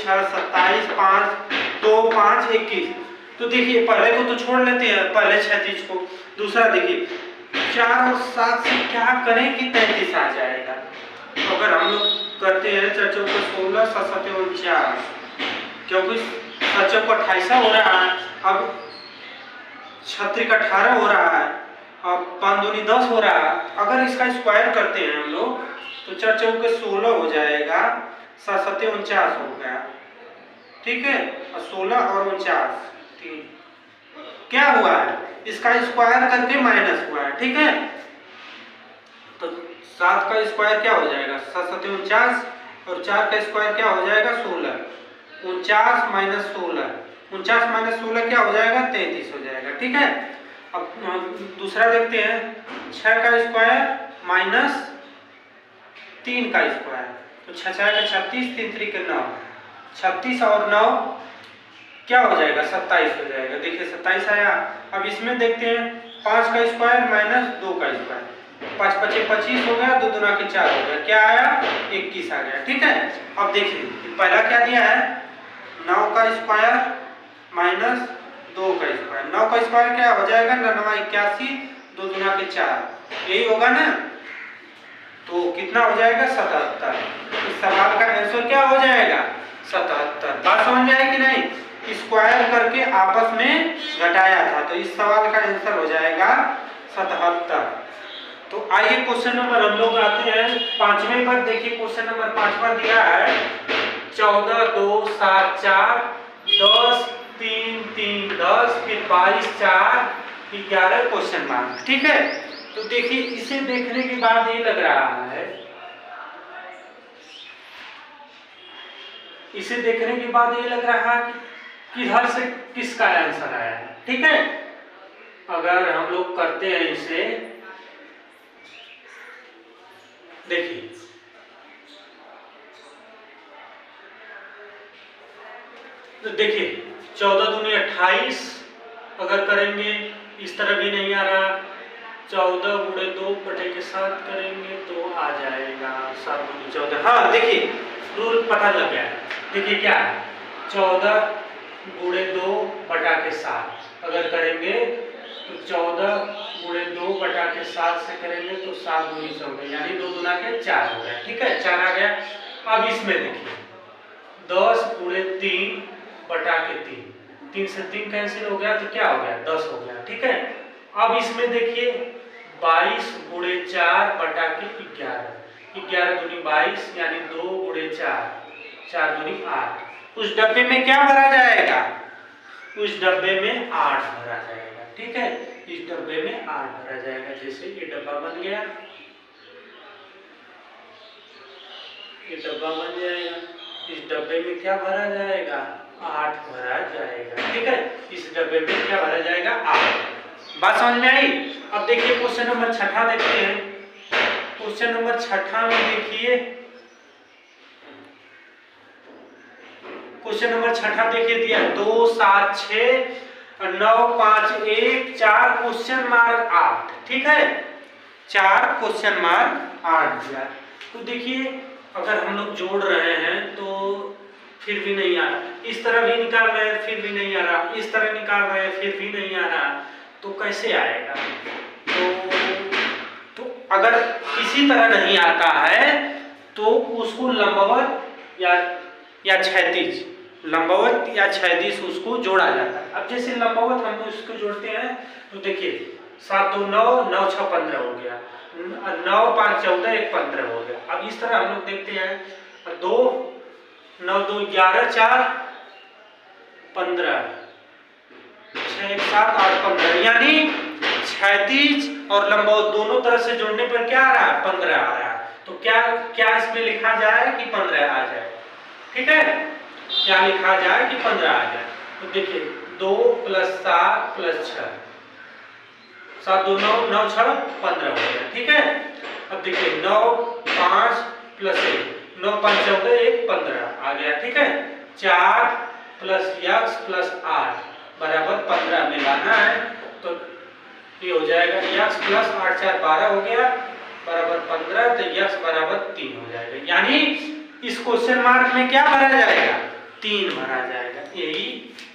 6 27 5 2 5 21। तो देखिए पहले को तो छोड़ लेते हैं, पहले 36 को। दूसरा देखिए 4 और 7 से क्या करें कि 33 आ जाएगा। तो अगर हम लोग करते हैं 4 चौके 16 7 7 49, क्योंकि 7 चौके 28 हो रहा है, अब 36 का 18 हो रहा है, अब 5 दूनी 10 हो रहा है। अगर इसका स्क्वायर करते हैं हम लोग तो 4 चौके 16 हो जाएगा, 7 7 49 हो गया, ठीक है। और 16 और 49 क्या हुआ है, इसका स्क्वायर करके माइनस हुआ है, ठीक है। तो 7 का स्क्वायर क्या हो जाएगा 7 7 49, और 4 का स्क्वायर क्या हो जाएगा 16, 49 माइनस 16, 49 माइनस 16 क्या हो जाएगा 33 हो जाएगा, ठीक है। अब दूसरा देखते हैं 6 का स्क्वायर माइनस 3 का स्क्वायर, तो 6 6 का 36, 3 3 के 9, 36 और 9 क्या हो जाएगा 27 हो जाएगा। देखिए 27 आया। अब इसमें देखते हैं 5 का स्क्वायर माइनस 2 का स्क्वायर, 5 5 25 हो गया, 2 दूना के 4 हो गया, क्या आया 21 आ गया, ठीक है। अब देखिए पहला क्या दिया है 9 का स्क्वायर माइनस 2 का स्क्वायर, 9 का स्क्वायर क्या हो जाएगा 9 9 81, 2 दूना के 4, यही होगा ना। तो कितना हो जाएगा 77। इस सवाल का आंसर क्या हो जाएगा 77। बात समझ में आई कि नहीं, स्क्वायर करके आपस में घटाया था, तो इस सवाल का आंसर हो जाएगा 77। तो आइए क्वेश्चन नंबर हम लोग आते हैं 5वें पर। देखिए क्वेश्चन नंबर 5 पर दिया है 14 2 7 4 10 3 3 10, फिर 22 4 11 क्वेश्चन मार्क, ठीक है। तो देखिए इसे देखने के बाद ये लग रहा है, इसे देखने के बाद ये लग रहा है कि किधर से किसका आंसर आया है, ठीक है। अगर हम लोग करते हैं इसे, देखिए तो देखिए 14 दूनी 28, अगर करेंगे इस तरह भी नहीं आ रहा, 14 गुणे 2 बटे के 7 करेंगे तो आ जाएगा 7 दूनी 14। हाँ देखिए रूल पता लग गया है। देखिए क्या है 14 गुणे 2 बटा के 7 अगर करेंगे तो 14 गुणे 2 बटा के 7 से करेंगे तो 7 दूनी 14, यानी 2 दूना के 4 हो गया, ठीक है, 4 आ गया। अब इसमें देखिए 10 गुणे 3 बटा के 3, 3 से 3 कैंसिल हो गया तो क्या हो गया 10 हो गया, ठीक है। अब इसमें देखिए 22 गुणे 4 बटा के 11, 11 दूनी 22, यानी 2 गुणे 4, 4 दूनी 8। उस डब्बे में क्या भरा जाएगा, उस डब्बे में 8 भरा जाएगा, ठीक है। इस डब्बे में 8 भरा जाएगा। जैसे ये डब्बा बन गया, ये डब्बा बन जाएगा, इस डब्बे में क्या भरा जाएगा 8 भरा जाएगा, ठीक है। इस डब्बे में क्या भरा जाएगा 8। बात समझ में आई। अब देखिए क्वेश्चन नंबर 6 देखते हैं। क्वेश्चन नंबर 6 में देखिए, क्वेश्चन नंबर 6 देखिए दिया 2 7 6 9 5 1 4 क्वेश्चन मार्क 8, ठीक है, 4 क्वेश्चन मार्क 8 दिया। तो देखिए अगर हम लोग जोड़ रहे हैं तो फिर भी नहीं आ रहा, इस तरह भी निकाल रहे हैं फिर भी नहीं आ रहा, इस तरह निकाल रहे हैं फिर भी नहीं आ रहा, तो कैसे आएगा। तो अगर किसी तरह नहीं आता है तो उसको लंबवत या क्षैतिज, लंबवत या क्षैतिज उसको जोड़ा जाता है। अब जैसे लंबवत हम उसको जोड़ते हैं तो देखिए 7 2 9 9 6 15 हो गया, 9 5 14 1 15 हो गया। अब इस तरह हम लोग देखते हैं 2 9 2 11 4 15 6 1 7 8 15, यानी क्षैतिज और लंबवत दोनों तरह से जोड़ने पर क्या आ रहा है 15 आ रहा है। तो क्या इसमें लिखा जाए कि 15 आ जाए, ठीक है, क्या लिखा जाए कि 15 आ जाए। तो देखिए 2 + 7 + 6, 7 2 9 9 6 15 हो गया, ठीक है। अब देखिए 9 5 + 1 9 5 14 1 15 आ गया, ठीक है। 4 + x + 8 बराबर 15 में लाना है, तो ये हो जाएगा x + 8 4 12 हो गया बराबर 15, तो x बराबर 3 हो जाएगा। यानी इस क्वेश्चन मार्क में क्या भरा जाएगा 3 भरा जाएगा। यही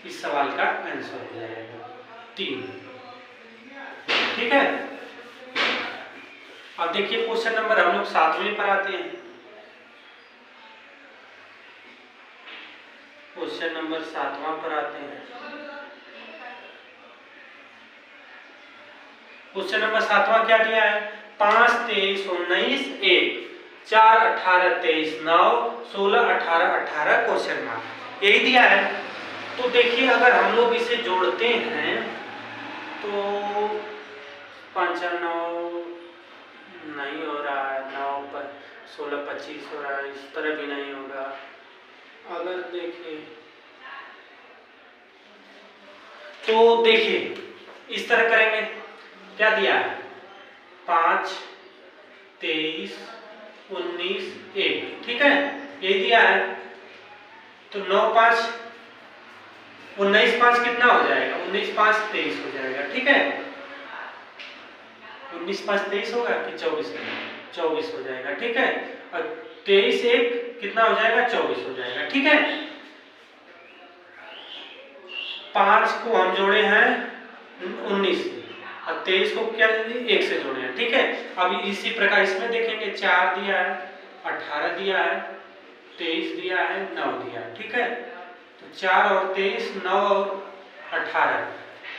इस सवाल का आंसर हो जाएगा 3। ठीक है। अब देखिए क्वेश्चन नंबर हम लोग 7वें पर आते हैं। क्वेश्चन नंबर 7वां पर आते हैं। क्वेश्चन नंबर 7वां क्या दिया है? 5, 23, 19, 1, 4, 18, 23, 9, 16, 18, 18 क्वेश्चन मार्क यही दिया है। तो देखिए अगर हम लोग इसे जोड़ते हैं तो 5 और 9 नहीं हो रहा है, 9 पर 16, 25 हो रहा है, इस तरह भी नहीं होगा। अगर देखिए तो देखिए इस तरह करेंगे। क्या दिया है? 5, 23, 19, 1। ठीक है, यही दिया है। तो 9, 5, 19, 5 कितना हो जाएगा? 19, 5, 23 हो जाएगा। ठीक है, 19, 5, 23 होगा कि 24? 24 हो जाएगा। ठीक है, और 23, 1 कितना हो जाएगा? 24 हो जाएगा। ठीक है, 5 को हम जोड़े हैं 19 से और 23 को क्या 1 से जोड़े हैं। ठीक है, अब इसी प्रकार इसमें देखेंगे 4 दिया है, 18 दिया है, 23 दिया है, 9 दिया है। ठीक है, तो 4 और 23, 9 और 18,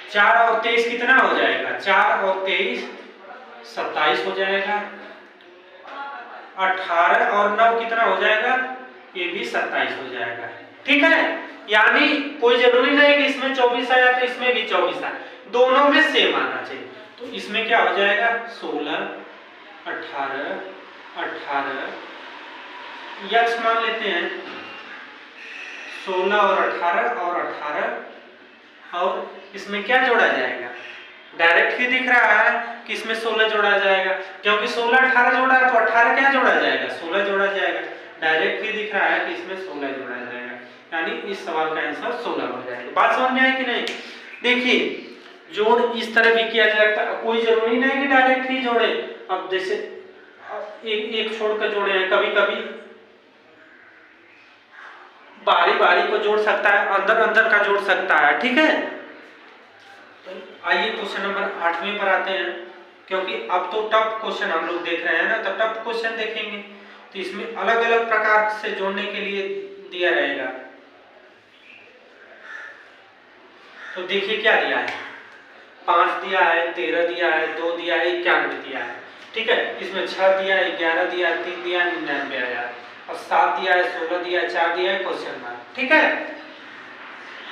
4 और 23 कितना हो जाएगा? 4 और 23 27 हो जाएगा। 18 और 9 कितना हो जाएगा? ये भी 27 हो जाएगा। ठीक है, यानी कोई जरूरी नहीं कि इसमें 24 आया तो इसमें भी 24 आए, दोनों में सेम आना चाहिए। तो इसमें क्या हो जाएगा? 16, 18, 18 यक्स मान लेते हैं। 16 और 18 और 18 और इसमें क्या जोड़ा जाएगा? डायरेक्ट ही दिख रहा है कि इसमें 16 जोड़ा जाएगा, क्योंकि 16 18 जोड़ा है तो 18 क्या जोड़ा जाएगा? 16 जोड़ा जाएगा। डायरेक्ट ही दिख रहा है कि इसमें 16 जोड़ा जाएगा, यानी इस सवाल का आंसर 16 हो जाएगा। बात समझ में आई कि नहीं? देखिए जोड़ इस तरह भी किया जा सकता है, कोई जरूरी नहीं कि डायरेक्ट ही जोड़े। अब जैसे एक छोड़कर जोड़े हैं, कभी कभी बारी बारी को जोड़ सकता है, अंदर अंदर का जोड़ सकता है। ठीक है, तो आइए क्वेश्चन नंबर 8वें पर आते हैं, क्योंकि अब तो टफ क्वेश्चन हम लोग देख रहे हैं ना, तो टफ क्वेश्चन देखेंगे तो इसमें अलग अलग प्रकार से जोड़ने के लिए दिया रहेगा। तो देखिए क्या दिया है? 5 दिया है, 13 दिया है, 2 दिया है, 91 दिया है। ठीक है, इसमें 6 दिया है, 11 दिया है, 3 दिया है, 99 आया, और 7 दिया है, 16 दिया है, 4 दिया है, क्वेश्चन मार्क। ठीक है,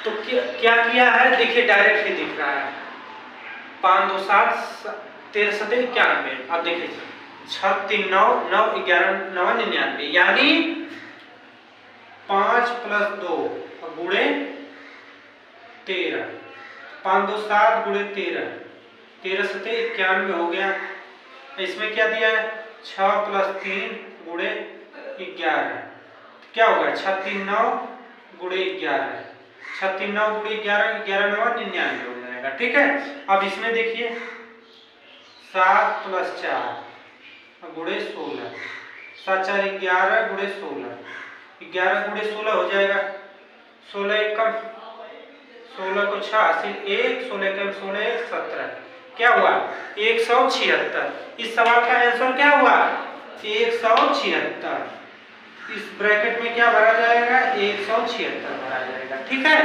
तो क्या किया है? देखिए डायरेक्ट ही दिख रहा है। 5, 2, 7, 13, 7, 91। अब देखिए 6, 3, 9, 9, 11, 9, 99, यानी 5 + 2 गुणे 13, 5, 2, 7 गुणे 13, 13, 7, 91 हो गया। इसमें क्या दिया है? 6 + 3 गुणे 11, क्या होगा? 6, 3, 9 गुणे 11, 6, 3, 9 गुणे 11, 11, 9, 99 हो जाएगा। ठीक है, अब इसमें देखिए 7 + 4 गुणे 16, 7, 4, 11 गुणे 16, 11 गुणे 16 हो जाएगा। 16 एकम 16 को 6 1, 16 एकम 16 1, 17, क्या हुआ? 176। इस सवाल का आंसर क्या हुआ? 176। इस ब्रैकेट में क्या भरा जाएगा? 176 भरा जाएगा। ठीक है,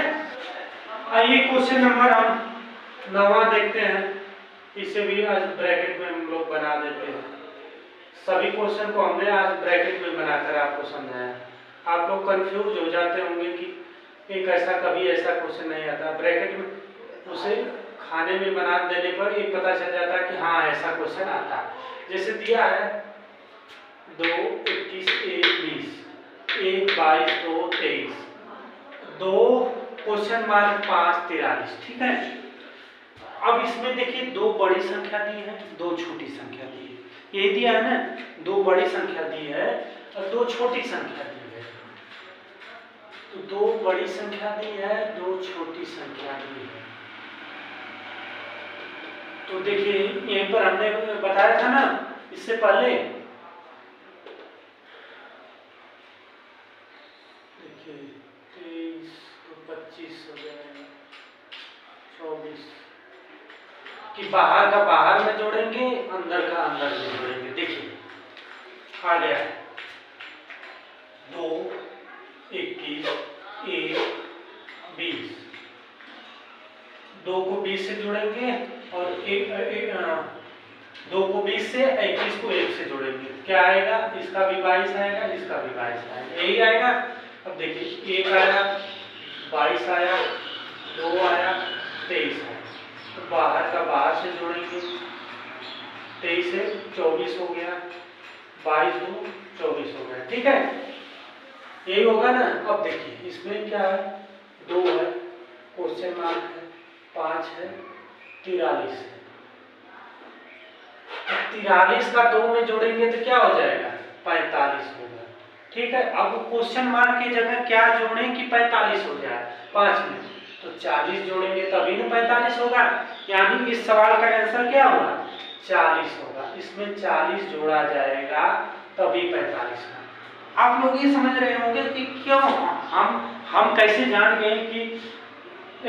आइए क्वेश्चन नंबर हम 9वां देखते हैं। इसे भी आज ब्रैकेट में हम लोग बना देते हैं। सभी क्वेश्चन को हमने आज ब्रैकेट में बनाकर आपको समझाया। आप लोग कंफ्यूज हो जाते होंगे कि एक ऐसा कभी ऐसा क्वेश्चन नहीं आता ब्रैकेट में, उसे खाने में बना देने पर ये पता चल जाता है कि हाँ ऐसा क्वेश्चन आता है। जैसे दिया है 2, 21, 1, 20, 1, 22, 2, 23, 2 क्वेश्चन मार्क 5, 43। ठीक है, अब इसमें देखिए 2 बड़ी संख्या दी है, 2 छोटी संख्या दी है। ये दिया है ना, 2 बड़ी संख्या दी है और 2 छोटी संख्या दी है। तो 2 बड़ी संख्या दी है, 2 छोटी संख्या दी है। तो देखिए यहीं पर हमने बताया था ना इससे पहले, देखिए हो जाएगा 24 कि बाहर का बाहर में जोड़ेंगे, अंदर का अंदर में जोड़ेंगे। देखिए आ गया 2, 21, 1, 20। 2 को 20 से जोड़ेंगे और 2 को 20 से 21 को 1 से जोड़ेंगे। क्या आएगा? इसका भी 22 आएगा, इसका भी 22 आएगा, यही आएगा। अब देखिए 1 आया, 22 आया, 2 आया, 23 आया। तो बाहर का बाहर से जोड़ेंगे, 23 से 24 हो गया, 22 2 24 हो गया। ठीक है, यही होगा ना। अब देखिए इसमें क्या है, 2 है, क्वेश्चन मार्क है, 5 है, 43 है। 43 का 2 में जोड़ेंगे तो क्या हो जाएगा? 45 होगा। ठीक है, अब क्वेश्चन मार्क की जगह क्या जोड़ें कि 45 हो जाए 5 में, तो 40 जोड़ेंगे तभी ना 45 होगा। यानी इस सवाल का आंसर क्या होगा? 40 होगा। इसमें 40 जोड़ा जाएगा तभी 45 होगा। आप लोग ये समझ रहे होंगे कि क्यों हम कैसे जान गए कि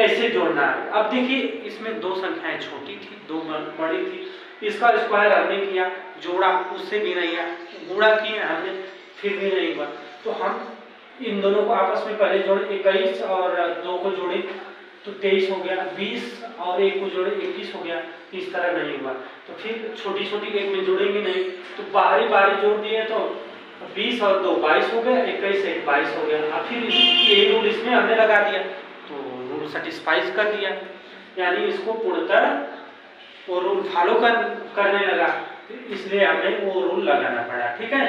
ऐसे जोड़ना है। अब देखिए इसमें 2 संख्याएं छोटी थी, 2 बड़ी थी, इसका स्क्वायर हमने किया, जोड़ा उससे भी नहीं आया, गुणा किया हमने फिर भी नहीं हुआ। तो हम इन दोनों को आपस में पहले जोड़े, 21 और 2 को जोड़े तो 23 हो गया, 20 और 1 को जोड़े 21 हो गया। इस तरह नहीं हुआ तो फिर छोटी छोटी एक में जोड़ेंगे नहीं, तो बाहरी बाहरी जोड़ दिए तो 20 और 2 22 हो गया, 21 1 22 हो गया। और फिर ये रूल इसमें हमने लगा दिया तो रूल सेटिस्फाइज कर दिया, यानी इसको पूर्णतः वो रूल फॉलो करने लगा, इसलिए हमें वो रूल लगाना पड़ा। ठीक है,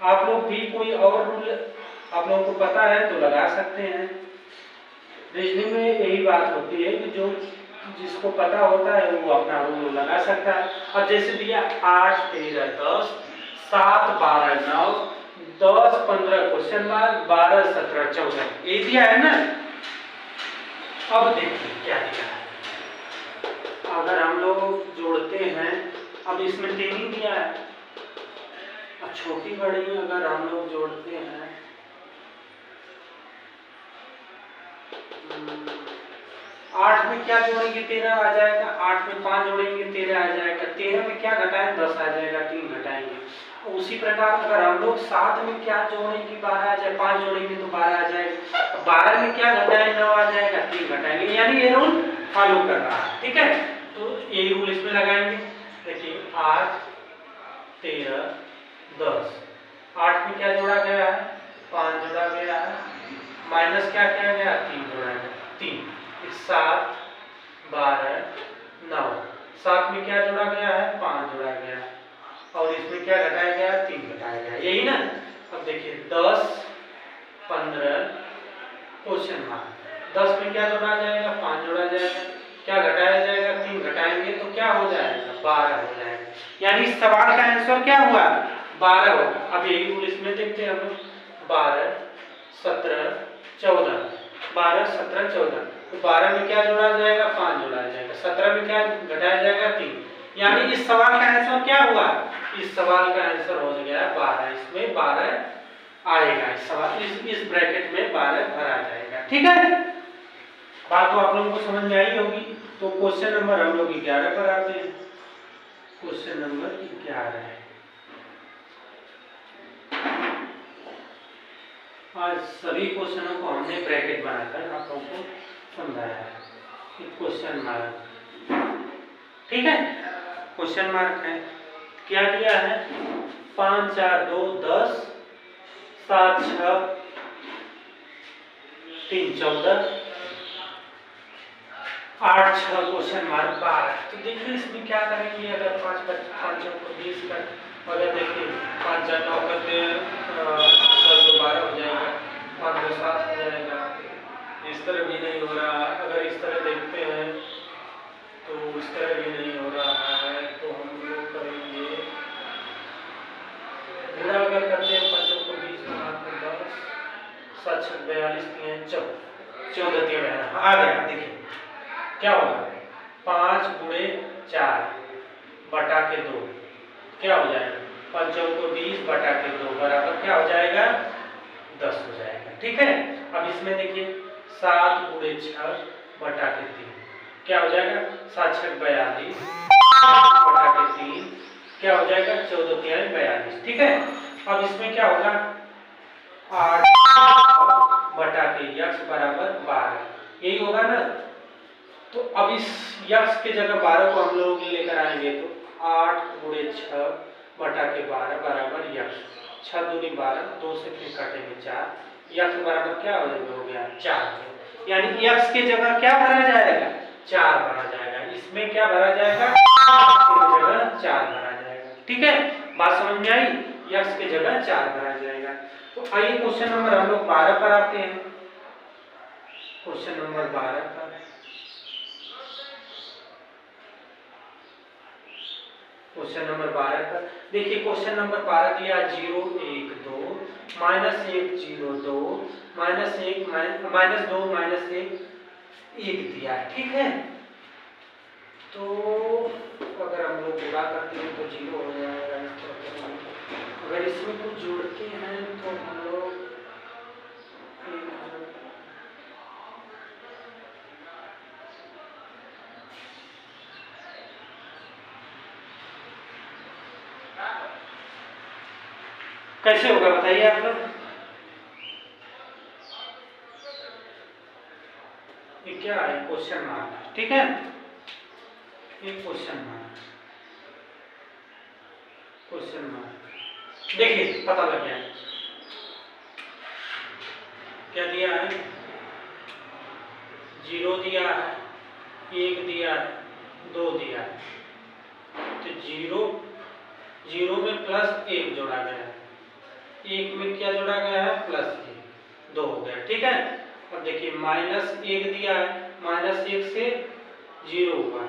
आप लोग भी कोई और रूल आप लोगों को पता है तो लगा सकते हैं। रीजनिंग में यही बात होती है कि जो जिसको पता होता है वो अपना रूल लगा सकता है। अब जैसे दिया 8 13 10 7 12 9 10 15 क्वेश्चन मार्क 12 17 14 ये दिया है ना। अब देखिए क्या दिया है, अगर हम लोग जोड़ते हैं, अब इसमें 3 ही दिया है, अब छोटी बड़ी अगर हम लोग जोड़ते हैं 8 में क्या जोड़ेंगे 13 आ जाएगा, 8 में 5 जोड़ेंगे 13 आ जाएगा, 13 में क्या घटाएं 10 आ जाएगा, 3 घटाएंगे। उसी प्रकार अगर हम लोग 7 में क्या जोड़ेंगे 12 आ जाए, 5 जोड़ेंगे तो 12 आ जाएगा, 12 में क्या घटाएं 9 आ जाएगा, 3 घटाएंगे। यानी ये रूल फॉलो कर रहा है। ठीक है, तो यही रूल इसमें लगाएंगे। देखिए 8 13 10, 8 में क्या जोड़ा गया है 5 जोड़ा गया है, माइनस क्या किया गया 3 जोड़ा गया 3, 7 12 9, 7 में क्या जोड़ा गया है 5 जोड़ा गया और इसमें क्या घटाया गया 3 घटाया गया, यही ना। अब देखिए 10 15 क्वेश्चन मार्क, 10 में क्या जोड़ा जाएगा 5 जोड़ा जाएगा, क्या घटाया जाएगा 3 घटाएंगे तो क्या हो जाएगा 12 हो जाएगा। यानी इस सवाल का आंसर क्या हुआ 12 होगा। अब यही रूल इसमें देखते हैं हम लोग, 12 17 14, 12 17 14, तो 12 में क्या जोड़ा जाएगा 5 जोड़ा जाएगा, 17 में क्या घटाया जाएगा 3। यानी इस सवाल का आंसर क्या हुआ, इस सवाल का आंसर हो गया 12, इसमें 12 आएगा, इस सवाल इस ब्रैकेट में 12 भरा जाएगा। ठीक है, बात तो आप लोगों को समझ में आई होगी। तो क्वेश्चन नंबर हम लोग 11 पर आते हैं। क्वेश्चन नंबर 11 है, आज सभी क्वेश्चनों को हमने ब्रैकेट बनाकर आप लोगों को समझाया है। क्वेश्चन मार्क, ठीक है, क्वेश्चन मार्क है, क्या दिया है 5 4 2 10 7 6 3 14 8 6 क्वेश्चन मार्क 12। तो देखिए इसमें क्या करेंगे, अगर 5 5 को 20 कर, अगर देखिए 5 4 9 करते हैं 12 हो जाएगा, 5 2 7 हो जाएगा। इस तरह भी नहीं हो रहा, अगर इस तरह देखते हैं तो इस तरह भी नहीं हो रहा है, तो हम लोग करेंगे गुणा अगर करते हैं 5 को 20 10 7 6 42 3 14 13 आ गया। देखिए क्या होगा 5 गुणे 4 बटा के 2 क्या हो जाएगा, 5 को 20 बटा के 2 बराबर क्या हो जाएगा 10 हो जाएगा। ठीक है, अब इसमें देखिए 7 गुणे 6 बटा के 3 क्या हो जाएगा 7 6 42 बटा के 3 क्या हो जाएगा 14 3 42। ठीक है, अब इसमें क्या होगा 8 बटा के x बराबर 12 यही होगा ना। तो अब इस x के जगह 12 को हम लोग लेकर आएंगे तो 8 गुणे 6 बटा के 12 बराबर x 6 दूनी 12 2 से फिर काटेंगे 4 x बराबर क्या हो गया 4। यानी x के जगह क्या भरा जाएगा 4 भरा जाएगा। इसमें क्या भरा जाएगा x के जगह 4 भरा जाएगा। ठीक है, बात समझ में आई, x के जगह 4 भरा जाएगा। तो आइए क्वेश्चन नंबर हम लोग 12 पर आते हैं। क्वेश्चन नंबर 12 पर देखिए क्वेश्चन नंबर 12 दिया 0 1 2 -1 0 2 -1 -2 -1 दिया। ठीक है, तो अगर हम लोग गुणा करते हैं तो 0 हो जाएगा। अगर इसमें कुछ जोड़ते हैं तो हम लोग कैसे होगा बताइए आप लोग। ये क्या है क्वेश्चन मार्क। ठीक है, ये क्वेश्चन मार्क देखिए पता लग गया क्या दिया है 0 दिया है 1 दिया है 2 दिया है। तो 0 में +1 जोड़ा गया है, 1 में क्या जोड़ा गया है +1 2 हो गया। ठीक है, अब देखिए -1 दिया है -1 से 0 हुआ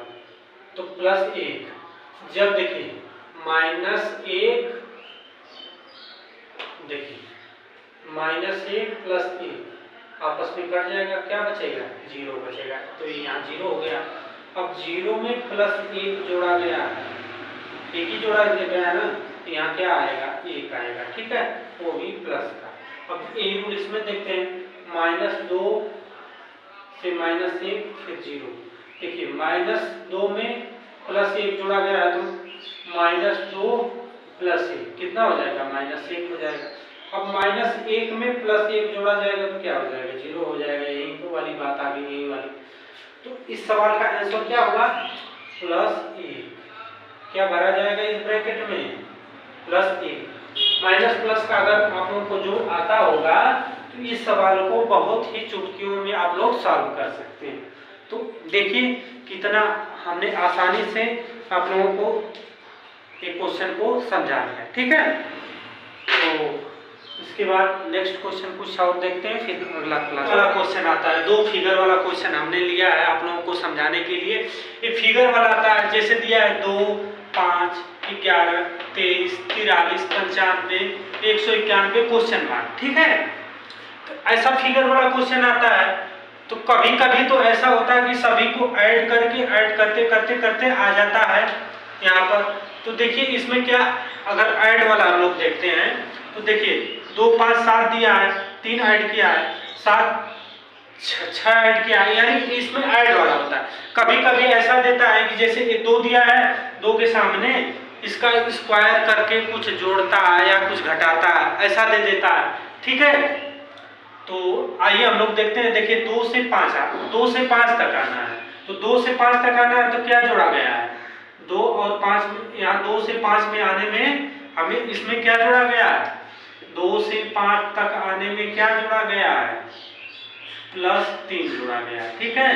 तो +1। जब देखिए -1 देखिए -1 +1 आपस में कट जाएगा, क्या बचेगा 0 बचेगा। तो यहाँ 0 हो गया। अब 0 में +1 जोड़ा गया है, एक ही जोड़ा गया है ना, तो यहाँ क्या आएगा 1 आएगा। ठीक है, वो भी प्लस का। अब ए रूल इसमें देखते हैं -2 से -1 फिर 0। देखिए -2 में +1 जोड़ा गया है तो -2 +1 कितना हो जाएगा -1 हो जाएगा। अब -1 में +1 जोड़ा जाएगा तो क्या हो जाएगा 0 हो जाएगा। यही तो वाली बात आ गई, यही वाली। तो इस सवाल का आंसर क्या होगा +1। क्या भरा जाएगा इस ब्रैकेट में +1। माइनस प्लस का अगर आप लोगों को जो आता होगा तो इस सवाल को बहुत ही चुटकियों में आप लोग सॉल्व कर सकते हैं। तो देखिए कितना हमने आसानी से आप लोगों को एक क्वेश्चन को समझा दिया। ठीक है, तो इसके बाद नेक्स्ट क्वेश्चन कुछ और देखते हैं, फिर अगला क्लास वाला क्वेश्चन आता है। 2 फिगर वाला क्वेश्चन हमने लिया है आप लोगों को समझाने के लिए। ये फिगर वाला आता है, जैसे दिया है 2 5 11 23 43 95 191 क्वेश्चन मार्क। ठीक है, तो ऐसा फिगर वाला क्वेश्चन आता है तो कभी कभी तो ऐसा होता है कि सभी को ऐड करते आ जाता है यहाँ पर। तो देखिए इसमें क्या, अगर ऐड वाला हम लोग देखते हैं तो देखिए 2 5 7 दिया है, 3 ऐड किया है, 7 6 ऐड किया है, यानी इसमें ऐड वाला होता है। कभी कभी ऐसा देता है कि जैसे ये 2 दिया है, 2 के सामने इसका स्क्वायर करके कुछ जोड़ता है या कुछ घटाता है, ऐसा दे देता है। ठीक है, तो आइए हम लोग देखते हैं। देखिए 2 से 5 तक आना है, तो 2 से 5 तक आना है तो क्या जोड़ा गया है 2 और 5 यहाँ 2 से 5 में आने में हमें इसमें क्या जोड़ा गया है 2 से 5 तक आने में क्या जोड़ा गया है +3 जोड़ा गया है। ठीक है,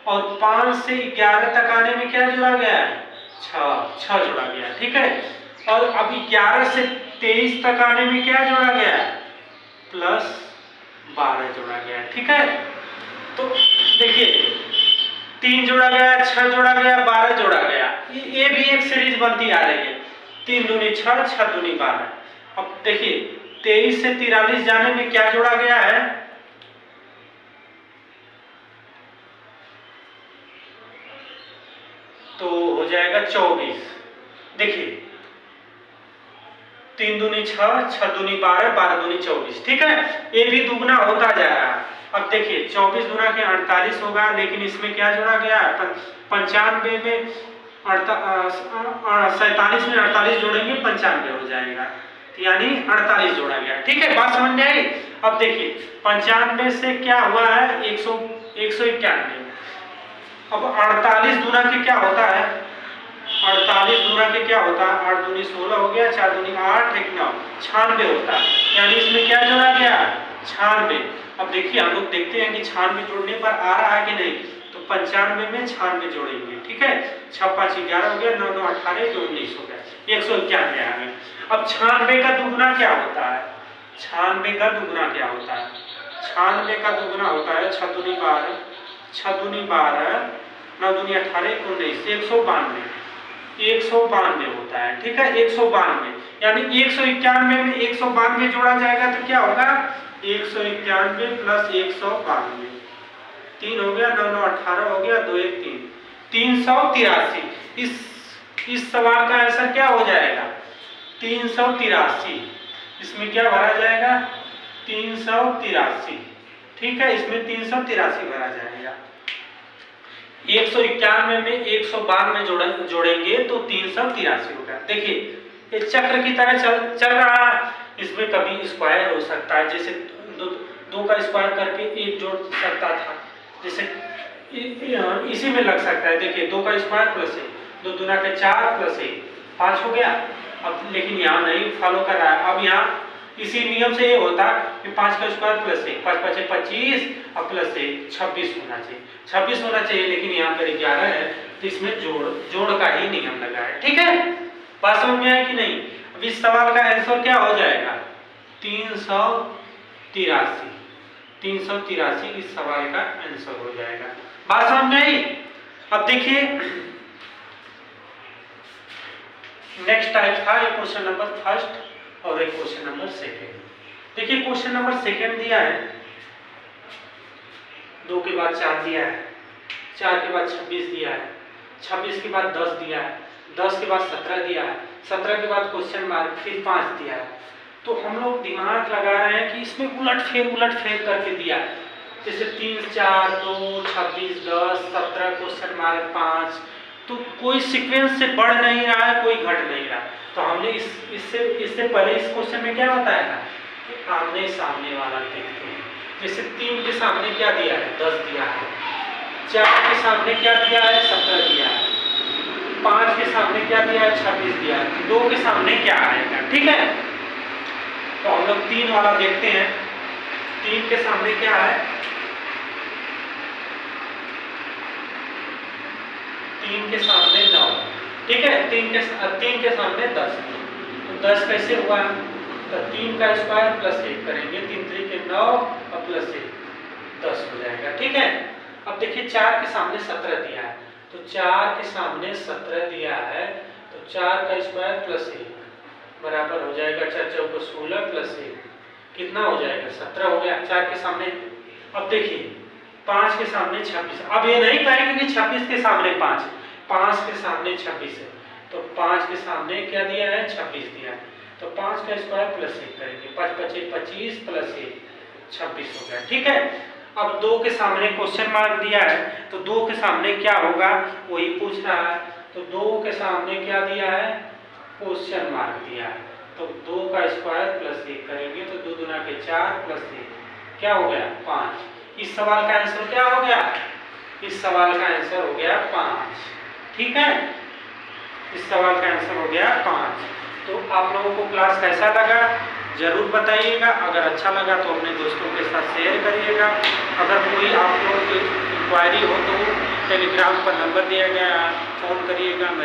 और 5 से 11 तक आने में क्या जोड़ा गया है 6 जोड़ा गया। ठीक है, और अब 11 से 23 तक आने में क्या जोड़ा गया है +12 जोड़ा गया। ठीक है, तो देखिए 3 जोड़ा गया, 6 जोड़ा गया, 12 जोड़ा गया। ये भी एक सीरीज बनती आ रही है, 3 दूनी 6 6 दूनी 12। अब देखिए 23 से 43 जाने में क्या जोड़ा गया है तो हो जाएगा 24। देखिए 3 दूनी 6 6 दूनी 12 12 दूनी 24। ठीक है, ये भी दुगना होता जा रहा है। अब देखिए 24 गुना के 48 होगा, लेकिन इसमें क्या जोड़ा गया है 95 में 47 में 48 जोड़ेंगे 95 हो जाएगा, यानी 48 जोड़ा गया। ठीक है, बात समझ में आई। अब देखिए 95 से क्या हुआ है 191। अब 48 गुना के क्या होता है, 48 गुना के क्या होता है 8 दूनी 16 हो गया, 4 दूनी 8, 1 9, 96 होता है, यानी इसमें क्या जोड़ा गया 96। अब देखिए हम लोग देखते हैं कि 96 जोड़ने पर आ रहा है कि नहीं, तो 95 में 96 जोड़ेंगे। ठीक है, 6 5 11 हो गया, 9 9 18, 2 19 हो गया, 191 आ गया। अब 96 का दुगुना क्या होता है, 96 का दुगुना क्या होता है, 96 का दुगुना होता है 6 दूनी 12, 6 दूनी 12, 9 दूनी 18, 19, 192 होता है। ठीक है, 192, यानी 191 में 192 जोड़ा जाएगा तो क्या होगा 191 प्लस 192, 3 हो गया, 9 9 18 हो गया, 2 1 3, 383। इस सवाल का आंसर क्या हो जाएगा 383। इसमें क्या भरा जाएगा 383। ठीक है, इसमें 383 भरा जाएगा। 191 में 192 जोड़ेंगे तो 383 होगा। देखिए ये चक्र की तरह चल रहा है, इसमें कभी स्क्वायर हो सकता है, जैसे 2 का स्क्वायर करके 1 जोड़ सकता था, जैसे इसी में लग सकता है। देखिए 2 का स्क्वायर प्लस 1, 2 दूना के 4 प्लस 1, 5 हो गया। अब लेकिन यहाँ नहीं फॉलो कर रहा है, अब यहाँ इसी नियम से ये होता कि 5 का स्क्वायर प्लस 1, 5 5 25 और प्लस 1 26 होना चाहिए, 26 होना चाहिए, लेकिन यहाँ पर 11 है, तो इसमें जोड़ का ही नियम लगा है। ठीक है, बात समझ में आया कि नहीं। अब इस सवाल का आंसर क्या हो जाएगा 383 इस सवाल का आंसर हो जाएगा। बात समझ में आई। अब देखिए नेक्स्ट टाइप था एक क्वेश्चन नंबर फर्स्ट और एक क्वेश्चन नंबर सेकेंड। देखिए क्वेश्चन नंबर सेकेंड दिया है 2 के बाद 4 दिया है, 4 के बाद 26 दिया है, 26 के बाद 10 दिया है, 10 के बाद 17 दिया है, 17 के बाद क्वेश्चन मार्क फिर 5 दिया है। तो हम लोग दिमाग लगा रहे हैं कि इसमें उलट फेर करके दिया है, जैसे 3 4 2 26 10 17 क्वेश्चन मार्क 5, तो कोई सीक्वेंस से बढ़ नहीं रहा है, कोई घट नहीं रहा। तो हमने इससे पहले इस क्वेश्चन में क्या बताया था कि आमने सामने वाला देखते हैं। जैसे 3 के सामने क्या दिया है 10 दिया है, 4 के सामने क्या दिया है 17 दिया है, 5 के सामने क्या दिया है 26 दिया है, 2 के सामने क्या आएगा। ठीक है, तो हम लोग 3 वाला देखते हैं। 3 के सामने क्या है 3 के सामने 9। ठीक है, 3 के सामने 10, तो 10 कैसे हुआ, तो 3 का स्क्वायर प्लस 1 करेंगे, 3 3 के 9 और प्लस 1 10 हो जाएगा। ठीक है, अब देखिए 4 के सामने 17 दिया है, तो 4 के सामने 17 दिया है, तो 4 का स्क्वायर प्लस 1 बराबर हो जाएगा 4 चौको 16 प्लस 1 कितना हो जाएगा 17 हो गया 4 के सामने। अब देखिए 5 के सामने 26, अब ये नहीं कहेंगे कि 26 के सामने 5 के सामने 26 है, तो 5 के सामने क्या दिया है 26 दिया है, तो 5 का स्क्वायर प्लस 1 करेंगे, 5 5 25 प्लस 1 26 हो गया। ठीक है, अब 2 के सामने क्वेश्चन मार्क दिया है, तो 2 के सामने क्या होगा वही पूछ रहा है, तो 2 के सामने क्या दिया है क्वेश्चन मार्क दिया है, तो 2 का स्क्वायर प्लस 1 करेंगे, तो 2 दूना के 4 प्लस 1 क्या हो गया 5। इस सवाल का आंसर क्या हो गया, इस सवाल का आंसर हो गया 5। ठीक है, इस सवाल का आंसर हो गया 5। तो आप लोगों को क्लास कैसा लगा जरूर बताइएगा, अगर अच्छा लगा तो अपने दोस्तों के साथ शेयर करिएगा। अगर कोई आप लोगों की इंक्वायरी हो तो टेलीग्राम पर नंबर दिया गया, फ़ोन करिएगा, मैसेज